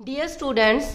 Dear students,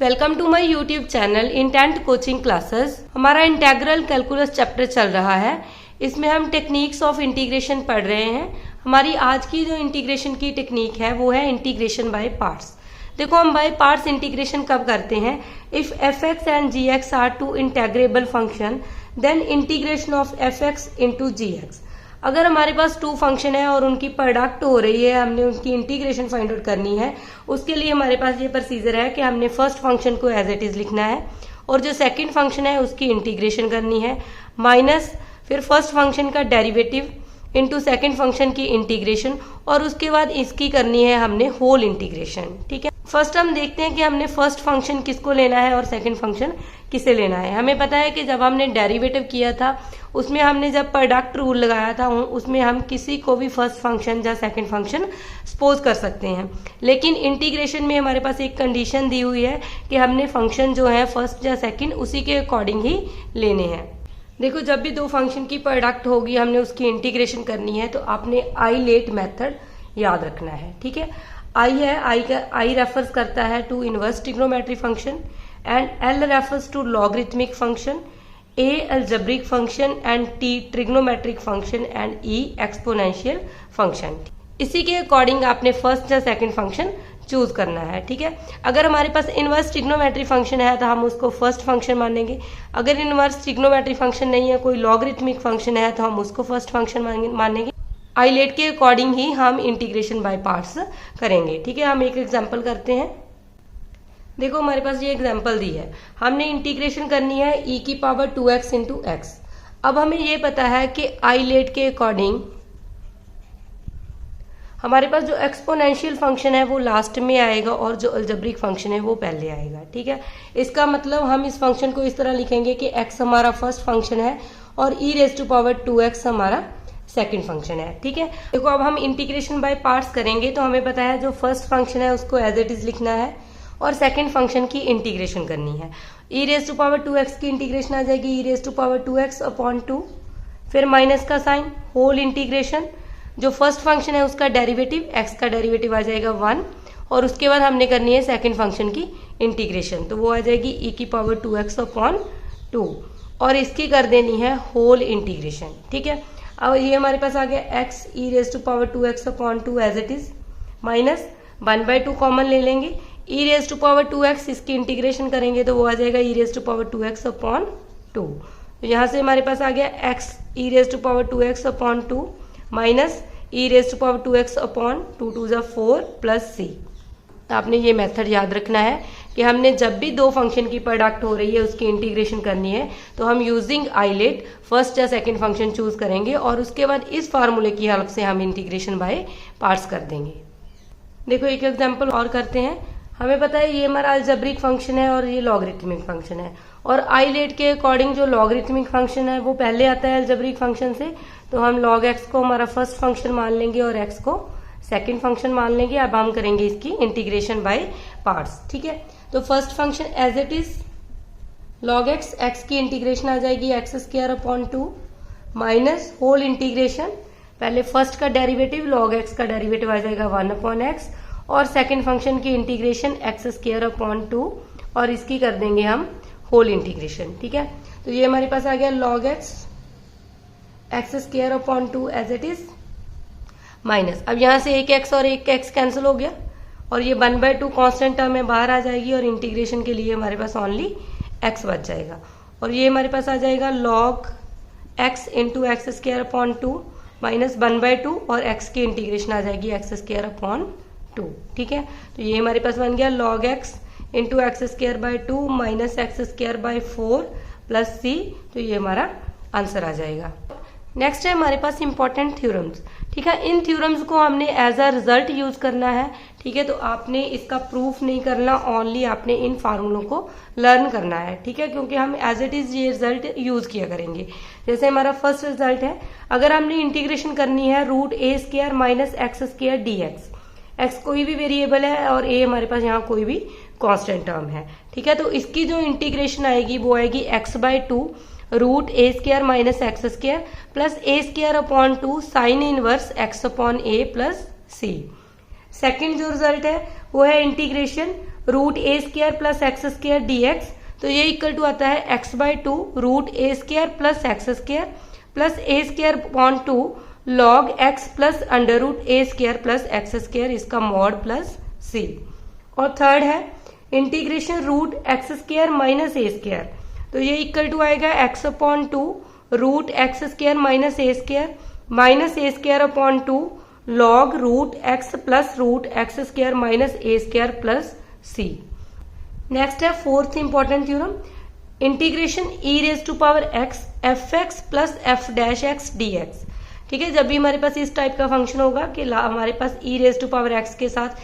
welcome to my YouTube channel intent coaching classes. हमारा integral calculus chapter चल रहा है। इसमें हम टेक्निक्स ऑफ इंटीग्रेशन पढ़ रहे हैं। हमारी आज की जो इंटीग्रेशन की टेक्निक है वो है इंटीग्रेशन बाय पार्ट्स। देखो, हम बाय पार्ट्स इंटीग्रेशन कब करते हैं? If f x and g x are two integrable function then integration of f x into g x. अगर हमारे पास टू फंक्शन है और उनकी प्रोडक्ट हो रही है, हमने उनकी इंटीग्रेशन फाइंड आउट करनी है, उसके लिए हमारे पास ये प्रोसीजर है कि हमने फर्स्ट फंक्शन को एज इट इज लिखना है और जो सेकंड फंक्शन है उसकी इंटीग्रेशन करनी है, माइनस फिर फर्स्ट फंक्शन का डेरिवेटिव इनटू सेकंड फंक्शन की इंटीग्रेशन और उसके बाद इसकी करनी है हमने होल इंटीग्रेशन। ठीक है, फर्स्ट हम देखते हैं कि हमने फर्स्ट फंक्शन किसको लेना है और सेकंड फंक्शन किसे लेना है। हमें पता है कि जब हमने डेरिवेटिव किया था उसमें हमने जब प्रोडक्ट रूल लगाया था उसमें हम किसी को भी फर्स्ट फंक्शन या सेकंड फंक्शन सपोज कर सकते हैं, लेकिन इंटीग्रेशन में हमारे पास एक कंडीशन दी हुई है कि हमने फंक्शन जो है फर्स्ट या सेकंड उसी के अकॉर्डिंग ही लेने हैं। देखो, जब भी दो फंक्शन की प्रोडक्ट होगी हमने उसकी इंटीग्रेशन करनी है तो आपने आईलेट मेथड याद रखना है। ठीक है, आई रेफर्स करता है to inverse trigonometry function and L refers to logarithmic function, A algebraic function and T trigonometric function and E exponential function. इसी के अकॉर्डिंग आपने फर्स्ट या सेकंड फंक्शन चूज करना है। ठीक है, अगर हमारे पास इनवर्स ट्रिग्नोमेट्री फंक्शन है तो हम उसको फर्स्ट फंक्शन मानेंगे। अगर इनवर्स ट्रिग्नोमेट्री फंक्शन नहीं है, कोई लॉगरिथमिक फंक्शन है, तो हम उसको फर्स्ट फंक्शन मानेंगे। आईलेट के अकॉर्डिंग ही हम इंटीग्रेशन बाय पार्ट्स करेंगे। ठीक है, हम एक एग्जाम्पल करते हैं। देखो, हमारे पास ये एग्जाम्पल दी है, हमने इंटीग्रेशन करनी है e की पावर 2x इंटू एक्स। अब हमें ये पता है कि आईलेट के अकॉर्डिंग हमारे पास जो एक्सपोनेंशियल फंक्शन है वो लास्ट में आएगा और जो अलजेब्रिक फंक्शन है वो पहले आएगा। ठीक है, इसका मतलब हम इस फंक्शन को इस तरह लिखेंगे कि x हमारा फर्स्ट फंक्शन है और e raise to power 2x हमारा सेकंड फंक्शन है। ठीक है, देखो, अब हम इंटीग्रेशन बाय पार्ट्स करेंगे तो हमें पता है जो फर्स्ट फंक्शन है उसको एज इट इज लिखना है और सेकंड फंक्शन की इंटीग्रेशन करनी है। e raise to power 2x की इंटीग्रेशन आ जाएगी e raise to power 2x upon 2, फिर माइनस का साइन, होल इंटीग्रेशन, जो फर्स्ट फंक्शन है उसका डेरिवेटिव, x का डेरिवेटिव आ जाएगा 1 और उसके बाद हमने करनी है सेकंड फंक्शन की इंटीग्रेशन, तो वो आ जाएगी e की पावर 2x अपॉन 2 और इसकी कर देनी है होल इंटीग्रेशन। ठीक है, अब ये हमारे पास आ गया x e raise to power 2x upon 2 as it is, minus 1/2 common ले लेंगे, e raise to power 2x इसकी इंटीग्रेशन करेंगे तो वो आ जाएगा e raise to power 2x upon 2। तो यहाँ से हमारे पास आ गया x e raise to power 2x upon 2 minus e raise to power 2x upon 2 2 जा 4 प्लस c। आपने ये मेथड याद रखना है कि हमने जब भी दो फंक्शन की प्रोडक्ट हो रही है उसकी इंटीग्रेशन करनी है तो हम यूजिंग आईलेट फर्स्ट या सेकंड फंक्शन चूज करेंगे और उसके बाद इस फार्मूले की हेल्प से हम इंटीग्रेशन बाय पार्ट्स कर देंगे। देखो, एक एग्जांपल और करते हैं। हमें पता है ये हमारा अलजेब्रिक फंक्शन है और ये लॉगरिथमिक फंक्शन है और आईलेट के अकॉर्डिंग जो लॉगरिथमिक फंक्शन है वो पहले आता है अलजेब्रिक फंक्शन से, तो हम log x को हमारा फर्स्ट फंक्शन मान लेंगे और x को सेकंड फंक्शन मान लेंगे। अब हम करेंगे इसकी इंटीग्रेशन बाय पार्ट्स। ठीक है, तो first function as it is log x, x की इंटीग्रेशन आ जाएगी x square upon 2 minus whole integration, पहले फर्स्ट का डेरिवेटिव log x का डेरिवेटिव आ जाएगा 1 अपॉन एक्स और सेकंड फंक्शन की इंटीग्रेशन एक्स स्क्वायर अपॉन 2 और इसकी कर देंगे हम होल इंटीग्रेशन। ठीक है, तो ये हमारे पास आ गया log x x square upon 2 as it is minus, अब यहाँ से एक x और एक x कैंसिल हो गया और ये 1/2 कांस्टेंट टर्म में बाहर आ जाएगी और इंटीग्रेशन के लिए हमारे पास ओनली x बच जाएगा और ये हमारे पास आ जाएगा log x into x square upon 2 minus 1/2 और x की इंटीग्रेशन आ जाएगी एक्स स्क्वायर अपॉन 2। ठीक है, तो ये हमारे पास बन गया log x into x square by 2 minus x square by 4 plus c, तो ये हमारा आंसर आ जाएगा। नेक्स्ट है हमारे पास इंपॉर्टेंट थ्योरम्स। ठीक है, इन थ्योरम्स को हमने एज अ रिजल्ट यूज करना है। ठीक है, तो आपने इसका प्रूफ नहीं करना, ओनली आपने इन फार्मूलों को लर्न करना है। ठीक है, क्योंकि हम एज इट इज ये रिजल्ट यूज किया करेंगे। जैसे हमारा फर्स्ट रिजल्ट है, अगर हमने इंटीग्रेशन करनी है root a square minus x square d x, x कोई भी वेरिएबल है और ए हमारे पास यहाँ कोई भी कांस्टेंट टर्म है। ठीक है, तो इसकी जो इंटीग्रेशन आएगी वो आएगी x/2 root a square minus x square plus a square upon 2 sine inverse x upon a plus c. Second जो रिजल्ट है वो है integration root a square plus x square dx। तो ये इक्वल टू आता है x/2 root a square plus x square plus a square upon 2 log x plus under root a square plus x square, इसका mod plus c। और third है integration root x square minus a square. तो ये equal to आएगा x/2 root x square minus a square upon 2 log root x plus root x square minus a square plus c. Next है fourth important theorem, integration e raise to power x f x plus f dash x d x. ठीक है, जब भी हमारे पास इस type का function होगा कि हमारे पास ई रेज टू पावर एक्स के साथ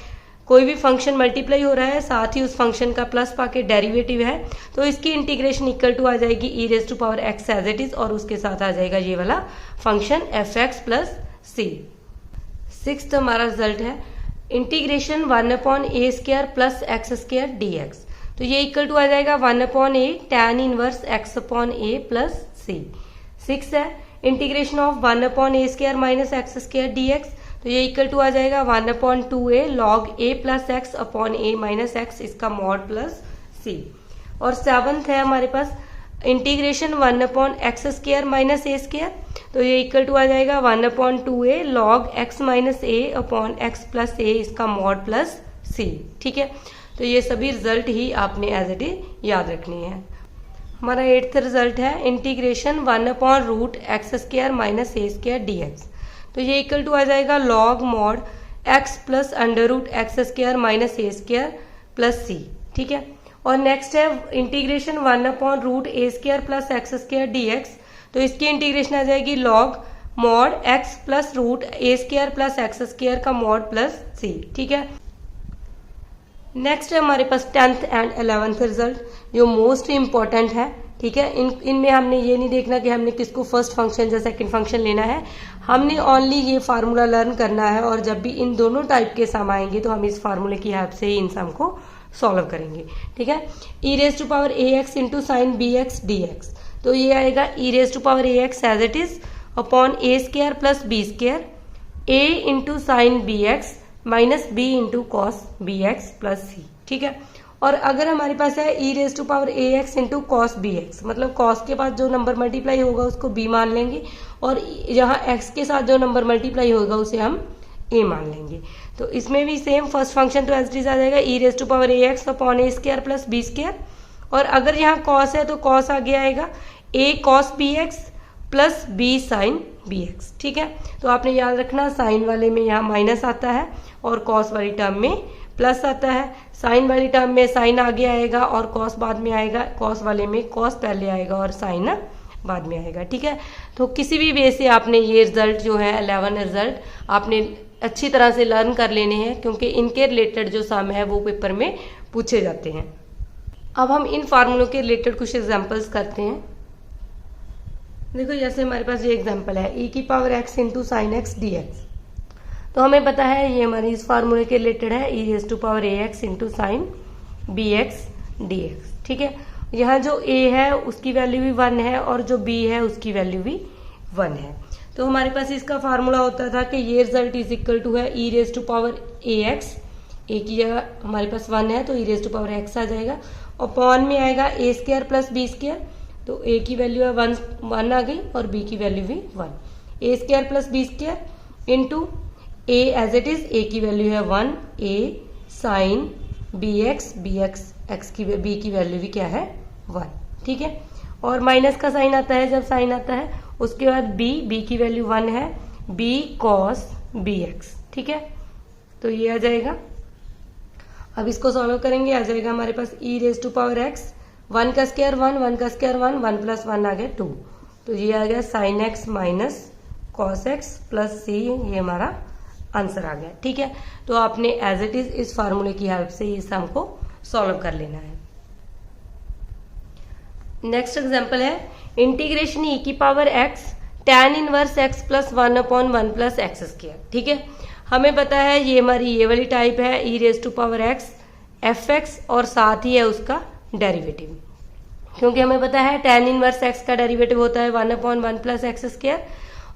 कोई भी फंक्शन मल्टीप्लाई हो रहा है, साथ ही उस फंक्शन का प्लस पाके डेरिवेटिव है, तो इसकी इंटीग्रेशन इक्वल टू आ जाएगी e raise to power x as it is, और उसके साथ आ जाएगा ये वाला function f x plus c. Sixth हमारा रिजल्ट है integration 1/a square plus x square dx। तो ये इक्वल टू आ जाएगा 1/a tan inverse x upon a plus c. Six है integration of 1/a square minus x square dx। तो ये equal to आ जाएगा 1/2a log a plus x upon a minus x, इसका मॉड प्लस सी। और seventh है हमारे पास integration 1/x square minus a square. तो ये इक्वल टू आ जाएगा 1/2a log x minus a upon x plus a, इसका मॉड प्लस c। ठीक है, तो ये सभी रिजल्ट ही आपने एज इट इज याद रखनी है। हमारा एट्थ रिजल्ट है इंटीग्रेशन 1/रूट x square minus a square dx। तो ये इक्वल टू आ जाएगा log mod x plus under root x square minus a square plus c। ठीक है, और नेक्स्ट है इंटीग्रेशन 1/रूट a square plus x square dx। तो इसकी इंटीग्रेशन आ जाएगी log mod x plus root a square plus x square का मॉड प्लस c। ठीक है, नेक्स्ट है हमारे पास 10th एंड 11th रिजल्ट जो मोस्ट इंपॉर्टेंट है। ठीक है, इनमें हमने ये नहीं देखना कि हमने किसको फर्स्ट फंक्शन या सेकंड फंक्शन लेना है, हमने ओनली ये फार्मूला लर्न करना है, और जब भी इन दोनों टाइप के सम आएंगे तो हम इस फार्मूले की हेल्प से ही इन सम को सॉल्व करेंगे। ठीक है, e raise to power a x into sine b x d x. तो ये आएगा e raise to power a x as it is upon a square plus b square a into sine b x minus b into cos b x plus c. ठीक है, और अगर हमारे पास है e raise to power a x into cos b x, मतलब cos के बाद जो नंबर मल्टीप्लाई होगा उसको बी मान लेंगे, और यहाँ एक्स के साथ जो नंबर मल्टीप्लाई होगा उसे हम ए मान लेंगे। तो इसमें भी सेम फर्स्ट फंक्शन तो एज इट इज आ जाएगा e raise to power a x upon a square plus b square, और अगर यहाँ कॉस है तो कॉस आगे आएगा a cos b x plus b sine b x. ठीक है, तो आपने याद रखना साइन वाले में यहाँ माइनस आता है और कॉस वाली टर्म में प्लस आता है। साइन वाली टर्म में साइन आगे आएगा और कॉस बाद में आएगा, कॉस वाले में कॉस पहले आएगा और साइन बाद में आएगा। ठीक है, तो किसी भी वे से आपने ये रिजल्ट जो है 11 रिजल्ट आपने अच्छी तरह से लर्न कर लेने हैं, क्योंकि इनके रिलेटेड जो सम है वो पेपर में पूछे जाते हैं। अब हम इन फार्मूलों के रिलेटेड कुछ एग्जाम्पल्स करते हैं। देखो, जैसे हमारे पास ये एग्जाम्पल है ई की power x into sine x d x. तो हमें पता है ये हमारी इस फार्मूले के रिलेटेड है e raise to power a x into sine b x d x. ठीक है, यहाँ जो a है उसकी वैल्यू भी 1 है और जो b है उसकी वैल्यू भी 1 है। तो हमारे पास इसका फार्मूला होता था कि ये रिजल्ट इज इक्वल टू है e raise to power a x, a की जगह हमारे पास 1 है तो e raise to power x आ जाएगा, अपॉन में आएगा a square plus b square. तो a की वैल्यू है 1 आ गई और b की वैल्यू भी 1, a square plus b square into a as it is, a की वैल्यू है 1 a sine b x x की b की वैल्यू भी क्या है 1। ठीक है, और माइनस का साइन आता है जब साइन आता है, उसके बाद b की वैल्यू 1 है b कॉस बी एक्स। ठीक है, तो ये आ जाएगा। अब इसको सॉल्व करेंगे, आ जाएगा हमारे पास ई रेज टू पावर एक्स 1 का स्क्वायर 1, 1 का स्क्वायर 1, 1 प्लस 1 आ गया 2। तो ये आ गया sine x minus cos x plus c, ये हमारा आंसर आ गया। ठीक है, तो आपने एज इट इज इस फार्मूले की हेल्प से इस सम को सॉल्व कर लेना है। नेक्स्ट एग्जांपल है इंटीग्रेशन ई की power x tan inverse x plus 1 upon 1 plus x square. ठीक है, हमें पता है ये हमारी ये वाली टाइप है e raise to power x f x, और साथ ही है उसका डेरिवेटिव, क्योंकि हमें पता है tan इनवर्स एक्स का डेरिवेटिव होता है 1 अपॉन 1 प्लस एक्स स्क्वायर,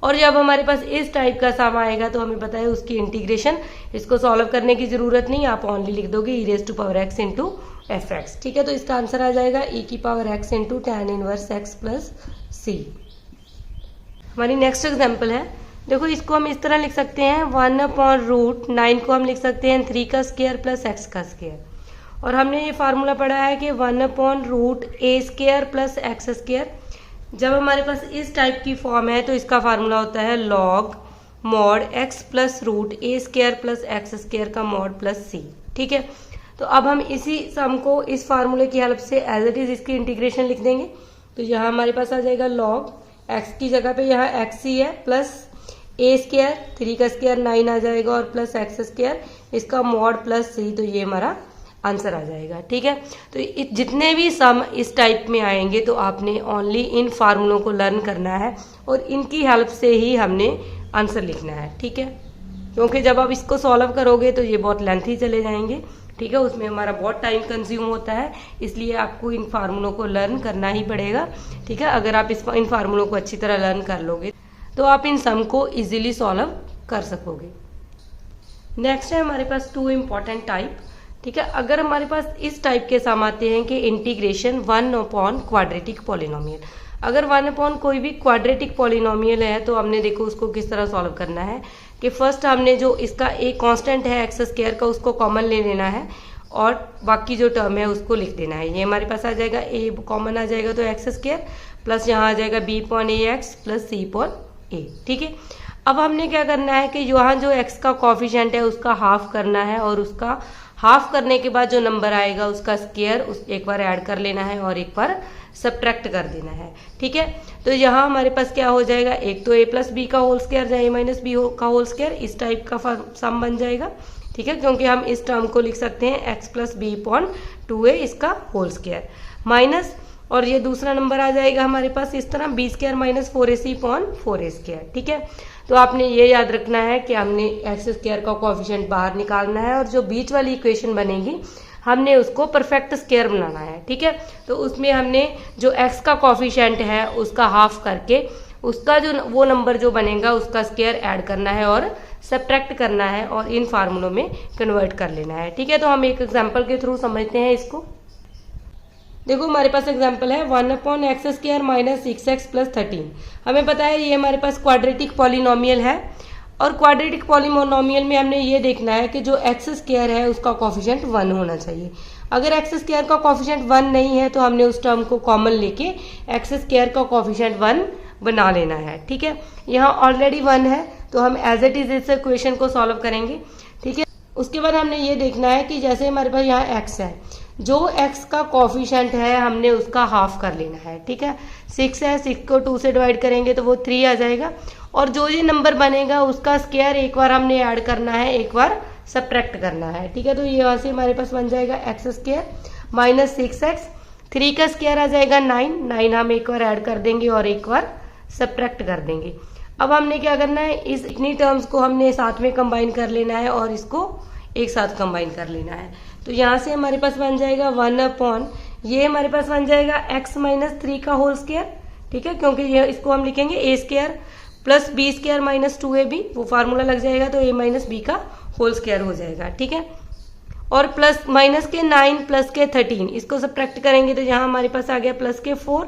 और जब हमारे पास इस टाइप का सम आएगा तो हमें पता है उसकी इंटीग्रेशन, इसको सॉल्व करने की जरूरत नहीं, आप ओनली लिख दोगे e raise to power x into f x. ठीक है, तो इसका आंसर आ जाएगा e की power x into tan inverse x plus c. हमारी नेक्स्ट एग्जाम्पल है, देखो इसको हम इस तरह लिख सकते हैं 1/√9 को हम लिख सकते हैं 3 का स्क्वायर प्लस x का स्क्वायर, और हमने ये फार्मूला पढ़ा है कि 1/√a² प्लस x स्क्वायर। जब हमारे पास इस टाइप की फॉर्म है तो इसका फार्मूला होता है log mod x plus root a² plus x square का मॉड प्लस c। ठीक है, तो अब हम इसी सम को इस फार्मूले की हेल्प से एज इट इज इसकी इंटीग्रेशन लिख देंगे। तो यहाँ हमारे पास आ जाएगा log x की जगह पे यहाँ x ही है प्लस a², 3 का स्क्वायर 9 आ जाएगा और प्लस x स्क्वायर इसका मॉड प्लस c, तो ये हमारा आंसर आ जाएगा। ठीक है, तो जितने भी सम इस टाइप में आएंगे तो आपने ओनली इन फार्मूलों को लर्न करना है और इनकी हेल्प से ही हमने आंसर लिखना है। ठीक है, क्योंकि जब आप इसको सॉल्व करोगे तो ये बहुत लेंथी चले जाएंगे। ठीक है, उसमें हमारा बहुत टाइम कंज्यूम होता है, इसलिए आपको इन फार्मूलों को लर्न करना ही पड़ेगा। ठीक है, अगर आप इन फार्मूलों को अच्छी तरह लर्न कर लोगे तो आप इन सम को इजीली सॉल्व कर सकोगे। नेक्स्ट है हमारे पास 2 इम्पॉर्टेंट टाइप। ठीक है, अगर हमारे पास इस टाइप के सम आते हैं कि इंटीग्रेशन 1 क्वाड्रेटिक पॉलिनोमियल, अगर 1 कोई भी क्वाड्रेटिक पॉलिनोमियल है तो हमने देखो उसको किस तरह सॉल्व करना है कि फर्स्ट हमने जो इसका एक कांस्टेंट है x स्क्वायर का उसको कॉमन ले लेना है और बाकी जो टर्म है उसको लिख देना है। ये हमारे पास आ जाएगा a कॉमन आ जाएगा तो x स्क्वायर प्लस यहाँ आ जाएगा b/ax प्लस c/a। ठीक है, अब हमने क्या करना है कि यहाँ जो x का कॉफिशिएंट है उसका हाफ करना है और उसका हाफ करने के बाद जो नंबर आएगा उसका स्क्वायर एक बार ऐड कर लेना है और एक बार सब्ट्रैक्ट कर देना है। ठीक है, तो यहाँ हमारे पास क्या हो जाएगा, एक तो a प्लस बी का होल स्क्वायर या a माइनस बी का होल स्क्वायर, इस टाइप का सम बन जाएगा। ठीक है, क्योंकि हम इस टर्म को लिख सकते हैं x प्लस b/2a इसका होल स्क्वायर माइनस, और ये दूसरा नंबर आ जाएगा हमारे पास इस तरह b² माइनस 4ac/4a²। ठीक है, तो आपने ये याद रखना है कि हमने एक्स स्क्वायर का कोएफिशिएंट बाहर निकालना है और जो बीच वाली इक्वेशन बनेगी हमने उसको परफेक्ट स्क्वायर बनाना है। ठीक है, तो उसमें हमने जो एक्स का कोएफिशिएंट है उसका हाफ करके उसका जो वो नंबर जो बनेगा उसका स्क्वायर ऐड करना है और सब्ट्रैक्ट करना है और इन फार्मूलों में कन्वर्ट कर लेना है। ठीक है, तो हम एक एग्जाम्पल के थ्रू समझते हैं इसको। देखो हमारे पास एग्जाम्पल है 1/x² माइनस 6x प्लस 13। हमें पता है ये हमारे पास क्वाड्रेटिक पॉलिनोमियल है और क्वाड्रेटिक पॉलिनोमियल में हमने ये देखना है कि जो x स्क्वायर है उसका कोएफिशिएंट 1 होना चाहिए। अगर x स्क्वायर का कोएफिशिएंट 1 नहीं है तो हमने उस टर्म को कॉमन लेके x स्क्वायर का कोएफिशिएंट 1 बना लेना है। ठीक है, यहाँ ऑलरेडी 1 है तो हम एज इट इज इस इक्वेशन को सॉल्व करेंगे। ठीक है, उसके बाद हमने ये देखना है कि जैसे हमारे पास यहाँ x है, जो x का कोएफिशिएंट है हमने उसका हाफ कर लेना है। ठीक है, 6 है, 6 को 2 से डिवाइड करेंगे तो वो 3 आ जाएगा और जो ये नंबर बनेगा उसका स्क्वायर एक बार हमने ऐड करना है, एक बार सब्ट्रैक्ट करना है। ठीक है, तो ये यहाँ से हमारे पास बन जाएगा x² माइनस 6x, 3 का स्क्वायर आ जाएगा 9 हम एक बार ऐड कर देंगे और एक बार सब्ट्रैक्ट कर देंगे। अब हमने क्या करना है, इस इतनी टर्म्स को हमने साथ में कंबाइन कर लेना है और इसको एक साथ कंबाइन कर लेना है। तो यहाँ से हमारे पास बन जाएगा 1/, ये हमारे पास बन जाएगा x माइनस 3 का होल स्क्वायर। ठीक है, क्योंकि ये इसको हम लिखेंगे a² plus b² minus 2ab, वो फार्मूला लग जाएगा तो a माइनस b का होल स्क्वायर हो जाएगा। ठीक है, और प्लस माइनस के 9 प्लस के 13 इसको सब्ट्रैक्ट करेंगे तो यहाँ हमारे पास आ गया प्लस के 4।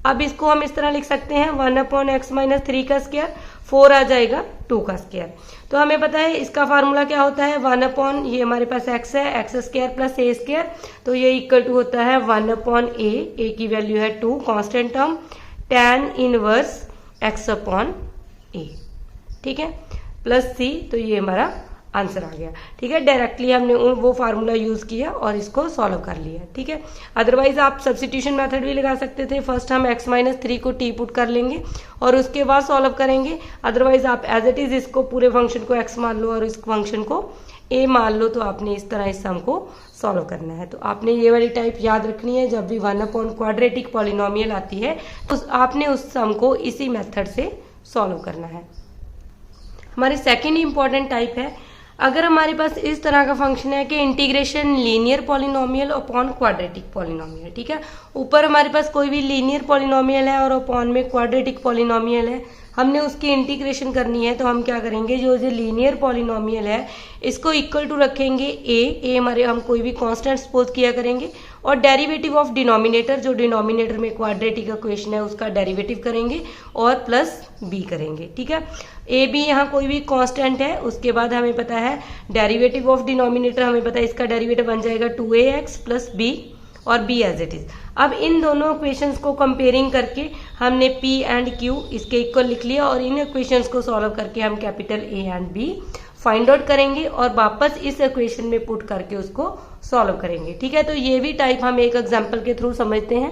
अब इसको हम इस तरह लिख सकते हैं 1/x माइनस 3 का स्क्वायर, 4 आ जाएगा 2 का स्क्वायर। तो हमें पता है इसका फार्मूला क्या होता है, 1/, ये हमारे पास x है, x² प्लस a², तो ये इक्वल टू होता है 1/a की वैल्यू है 2 constant term tan inverse x/a। ठीक है, प्लस c, तो ये हमारा आंसर आ गया। ठीक है, डायरेक्टली हमने वो फार्मूला यूज किया और इसको सॉल्व कर लिया। ठीक है, अदरवाइज आप सब्स्टिट्यूशन मेथड भी लगा सकते थे, फर्स्ट हम x माइनस 3 को t पुट कर लेंगे और उसके बाद सॉल्व करेंगे। अदरवाइज आप एज इट इज इसको पूरे फंक्शन को x मान लो और इस फंक्शन को a मान लो, तो आपने इस तरह इस सम को सॉल्व करना है। तो आपने ये वाली टाइप याद रखनी है, जब भी 1/ क्वाड्रेटिक पॉलिनोमियल आती है तो आपने उस सम को इसी मेथड से सॉल्व करना है। हमारी सेकेंड इंपॉर्टेंट टाइप है, अगर हमारे पास इस तरह का फंक्शन है कि integration linear polynomial upon quadratic polynomial. ठीक है, ऊपर हमारे पास कोई भी लीनियर पॉलिनोमियल है और अपॉन में क्वाड्रेटिक पॉलिनोमियल है, हमने उसकी इंटीग्रेशन करनी है, तो हम क्या करेंगे, जो लीनियर पॉलिनोमियल है इसको इक्वल टू रखेंगे ए हमारे हम कोई भी कांस्टेंट सपोज किया करेंगे, और डेरिवेटिव ऑफ डिनोमिनेटर, जो डिनोमिनेटर में क्वाड्रेटिक इक्वेशन है उसका डेरिवेटिव करेंगे और प्लस बी करेंगे। ठीक है, ए बी यहाँ कोई भी कांस्टेंट है, उसके बाद हमें पता है डेरिवेटिव ऑफ डिनोमिनेटर, हमें पता है इसका डेरिवेटिव बन जाएगा 2ax प्लस बी और b एज इट इज। अब इन दोनों इक्वेशंस को कंपेयरिंग करके हमने p एंड q इसके इक्वल लिख लिया, और इन इक्वेशंस को सॉल्व करके हम capital a and b find out करेंगे और वापस इस इक्वेशन में पुट करके उसको सॉल्व करेंगे। ठीक है, तो ये भी टाइप हम एक एग्जाम्पल के थ्रू समझते हैं।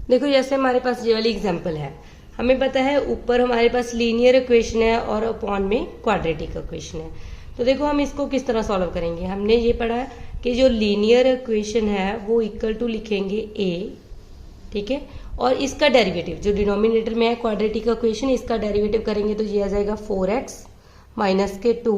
देखो जैसे हमारे पास ये वाली एग्जाम्पल है, हमें पता है ऊपर हमारे पास लीनियर इक्वेशन है और अपॉन में क्वाड्रेटिक इक्वेशन है। तो देखो हम इसको किस तरह सॉल्व करेंगे। हमने ये पढ़ा कि जो लीनियर इक्वेशन है वो इक्वल टू लिखेंगे a, ठीक है, और इसका डेरिवेटिव जो डिनोमिनेटर में है क्वाड्रेटिक इक्वेशन, इसका डेरिवेटिव करेंगे तो ये आ जाएगा 4x माइनस के 2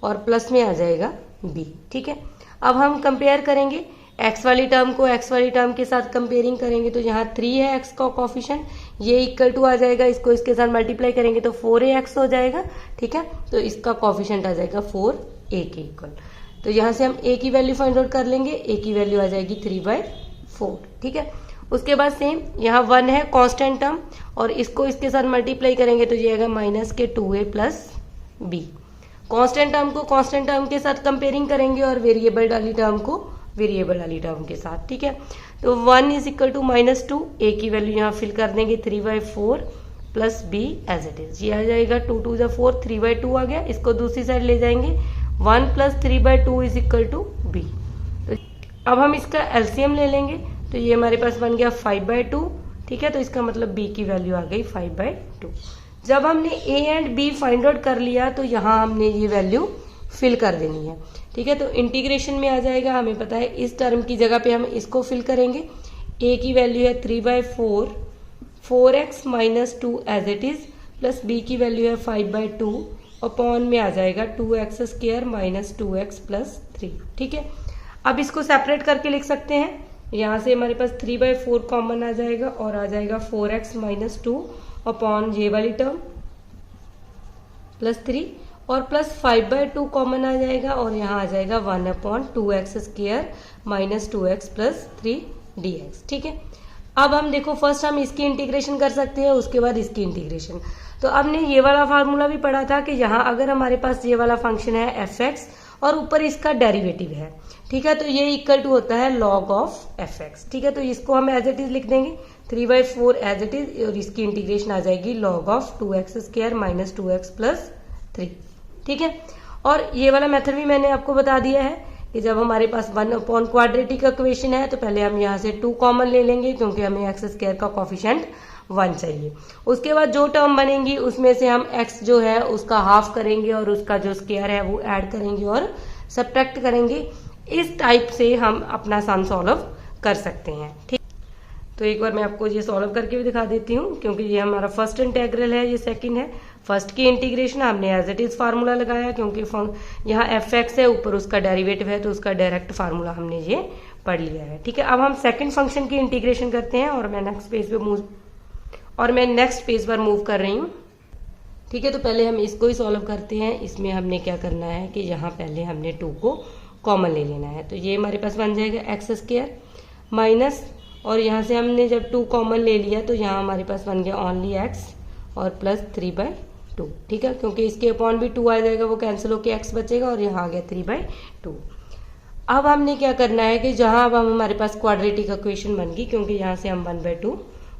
और प्लस में आ जाएगा b। ठीक है, अब हम कंपेयर करेंगे x वाली टर्म को x वाली टर्म के साथ कंपेयरिंग करेंगे, तो यहाँ 3 है x का कोफिशिएंट, ये इक्वल टू आ जाएगा, इसको इसके साथ मल्टीप्लाई करेंगे तो 4ax हो जाएगा। ठीक है, तो इसका कोफिशिएंट आ जाएगा 4a के इक्वल। तो यहाँ से हम a की वैल्यू फाइंड आउट कर लेंगे, a की वैल्यू आ जाएगी 3/4। ठीक है, उसके बाद सेम यहाँ 1 है कांस्टेंट टर्म, और इसको इसके साथ मल्टीप्लाई करेंगे तो ये आएगा माइनस के 2a plus b। Constant term को कांस्टेंट टर्म के साथ कंपेयरिंग करेंगे और वेरिएबल वाली टर्म को वेरिएबल वाली टर्म के साथ। ठीक है, तो 1 इज इक्वल टू -2, a की वैल्यू यहाँ फिल कर देंगे 3/4 plus b as it is, ये आ जाएगा 2 2 जा 4, 3/2 आ गया। इसको दूसरी साइड ले जाएंगे, 1 plus 3/2 is equal to b। तो अब हम इसका एलसीएम ले लेंगे, तो ये हमारे पास बन गया 5/2। ठीक है, तो इसका मतलब b की वैल्यू आ गई 5/2। जब हमने a and b find out कर लिया तो यहाँ हमने ये वैल्यू फिल कर देनी है। ठीक है, तो इंटीग्रेशन में आ जाएगा, हमें पता है इस टर्म की जगह पे हम इसको फिल करेंगे। a की वैल्यू है 3/4, 4x minus 2 as it is, plus b की वैल्यू है 5/2, अपॉन में आ जाएगा 2x square minus 2x plus 3। ठीक है, अब इसको सेपरेट करके लिख सकते हैं। यहाँ से हमारे पास 3/4 कॉमन आ जाएगा और आ जाएगा 4x माइनस 2 अपॉन ये वाली टर्म प्लस 3, और प्लस 5/2 कॉमन आ जाएगा और यहाँ आ जाएगा 1/2x square minus 2x plus 3 dx। ठीक है, अब हम देखो फर्स्ट हम इसकी इंटीग्रेशन कर सकते हैं, उसके बाद इसकी इंटीग्रेशन। तो हमने ये वाला फार्मूला भी पढ़ा था कि यहाँ अगर हमारे पास ये वाला फंक्शन है fx और ऊपर इसका डेरिवेटिव है, ठीक है, तो ये इक्वल टू होता है log ऑफ fx। ठीक है, तो इसको हम एज इट इज लिख देंगे 3/4 एज इट इज, और इसकी इंटीग्रेशन आ जाएगी log of 2x square minus 2x plus 3। ठीक है, और ये वाला मेथड भी मैंने आपको बता दिया है कि जब हमारे पास 1 अपॉन क्वाड्रेटिक इक्वेशन है तो पहले हम यहाँ से 2 कॉमन ले लेंगे, क्योंकि हमें x स्क्वायर का कोफिशिएंट 1 चाहिए। उसके बाद जो टर्म बनेंगी उसमें से हम x जो है उसका हाफ करेंगे और उसका जो स्क्वायर है वो ऐड करेंगे और सब्ट्रैक्ट करेंगे। इस टाइप से हम अपना सम सॉल्व कर सकते हैं। ठीक, तो एक बार मैं आपको ये सॉल्व करके भी दिखा देती हूँ, क्योंकि ये हमारा फर्स्ट इंटेग्रल है, ये सेकंड है। फर्स्ट की इंटीग्रेशन हमने एज इट इज फार्मूला लगाया, क्योंकि यहाँ fx है, ऊपर उसका डेरिवेटिव है, तो उसका डायरेक्ट फार्मूला हमने ये पढ़ लिया है। ठीक है, अब हम सेकंड फंक्शन की इंटीग्रेशन करते हैं, और मैं नेक्स्ट पेज पर मूव कर रही हूँ। ठीक है, तो पहले हम इसको ही सॉल्व करते हैं। इसमें हमने क्या करना है कि यहाँ पहले हमने 2 को कॉमन ले लेना है, तो ये हमारे पास बन जाएगा x स्क्वायर माइनस, और यहाँ से हमने जब 2 कॉमन ले लिया तो यहाँ हमारे पास बन गया ओनली x और प्लस 3/2। ठीक है, क्योंकि इसके अपॉन भी 2 आ जाएगा, वो कैंसिल होके x बचेगा, और यहाँ आ गया 3/2। अब हमने क्या करना है कि जहाँ अब हमारे पास क्वाड्रेटिक इक्वेशन बन गई, क्योंकि यहाँ से हम 1/2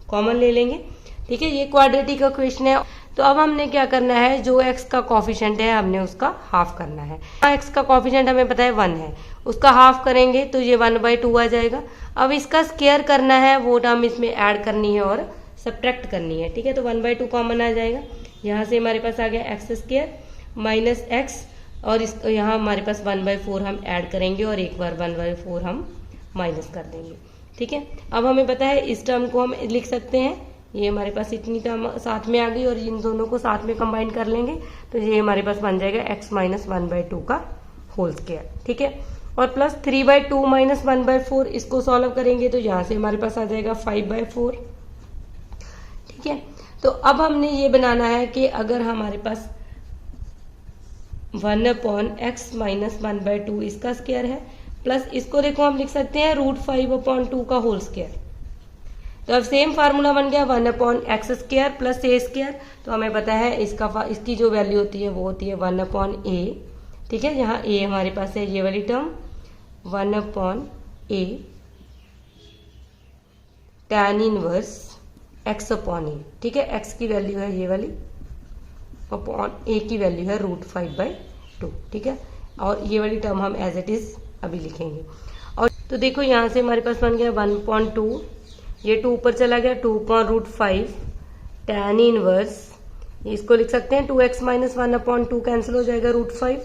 कॉमन ले लेंगे। ठीक है, ये क्वाड्रेटिक इक्वेशन है। तो अब हमने क्या करना है, जो x का कोफिशिएंट है हमने उसका हाफ करना है। x का कोफिशिएंट हमें पता है 1 है, उसका हाफ करेंगे तो ये 1/2 आ जाएगा। अब इसका स्क्वायर करना है, वो टर्म इसमें ऐड करनी है और सब्ट्रैक्ट करनी है। ठीक है, तो 1/2 कॉमन आ जाएगा, यहाँ से हमारे पास आ गया x स्क्वायर माइनस x, और इस यहाँ हमारे पास 1/4 हम ऐड करेंगे और एक बार 1/4 हम माइनस कर देंगे। ठीक है, अब हमें पता है इस टर्म को हम लिख सकते हैं, ये हमारे पास इतनी टर्म साथ में आ गई, और इन दोनों को साथ में कंबाइन कर लेंगे तो ये हमारे पास बन जाएगा x माइनस 1/2 का होल स्क्वायर। ठीक है, और प्लस 3/2 माइनस 1/4, इसको सॉल्व करेंगे तो यहाँ से हमारे पास आ जाएगा 5/4। ठीक है, तो अब हमने ये बनाना है कि अगर हमारे पास 1/x-1/2 इसका स्क्वायर है, प्लस इसको देखो हम लिख सकते हैं √5/2 का होल स्क्वायर। तो अब सेम फार्मूला बन गया 1/x² प्लस a²। तो हमें पता है इसकी जो वैल्यू होती है वो होती है 1/a, ठीक है। यहाँ a हमारे पास है ये वाली term 1/a tan inverse x/a, ठीक है। x की वैल्यू है ये वाली अपॉन a की वैल्यू है √5/2, ठीक है। और ये वाली टर्म हम एज इट इज अभी लिखेंगे। और तो देखो यहाँ से हमारे पास बन गया 1/2, ये 2 ऊपर चला गया 2/√5 tan इनवर्स, इसको लिख सकते हैं 2x - 1/2 कैंसिल हो जाएगा √5।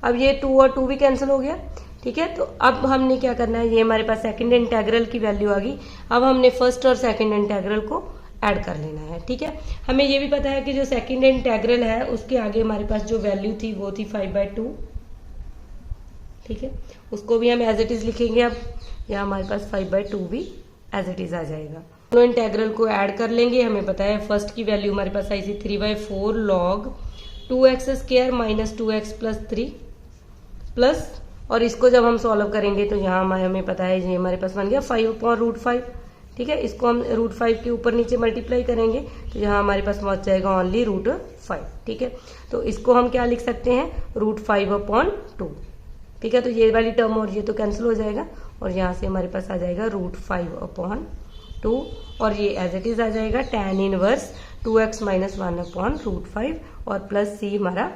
अब ये 2 और 2 भी कैंसिल हो गया, ठीक है। तो अब हमने क्या करना है, ये हमारे पास सेकंड इंटेग्रल की वैल्यू आ गई। अब हमने फर्स्ट और सेकंड इंटेग्रल को ऐड कर लेना है, ठीक है। हमें ये भी पता है कि जो सेकंड इंटेग्रल है उसके आगे हमारे पास जो वैल्यू थी वो थी 5/2, ठीक है। उसको भी हम एज इट इज लिखेंगे। अब यहाँ हमारे पास 5/2 भी एज इट इज आ जाएगा। दोनों इंटेग्रल को ऐड कर लेंगे। हमें पता है फर्स्ट की वैल्यू हमारे पास आई थी 3/4 log 2x² - 2x + 3 प्लस, और इसको जब हम सॉल्व करेंगे तो यहाँ हमें पता है ये हमारे पास बन गया 5/√5, ठीक है। इसको हम √5 के ऊपर नीचे मल्टीप्लाई करेंगे तो यहाँ हमारे पास पहुंच जाएगा ओनली √5, ठीक है। तो इसको हम क्या लिख सकते हैं √5/2, ठीक है। तो ये वाली टर्म और ये तो कैंसिल हो जाएगा और यहाँ से हमारे पास आ जाएगा √5/2 और ये एज इट इज आ जाएगा tan इनवर्स 2x - 1/√5 और प्लस c हमारा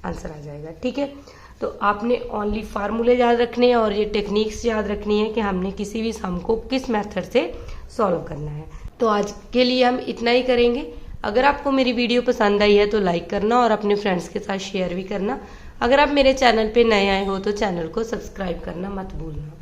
आंसर आ जाएगा, ठीक है। तो आपने ओनली फार्मूले याद रखने हैं और ये टेक्निक्स याद रखनी है कि हमने किसी भी सम को किस मेथड से सॉल्व करना है। तो आज के लिए हम इतना ही करेंगे। अगर आपको मेरी वीडियो पसंद आई है तो लाइक करना और अपने फ्रेंड्स के साथ शेयर भी करना। अगर आप मेरे चैनल पे नए आए हो तो चैनल को सब्सक्राइब करना मत भूलना।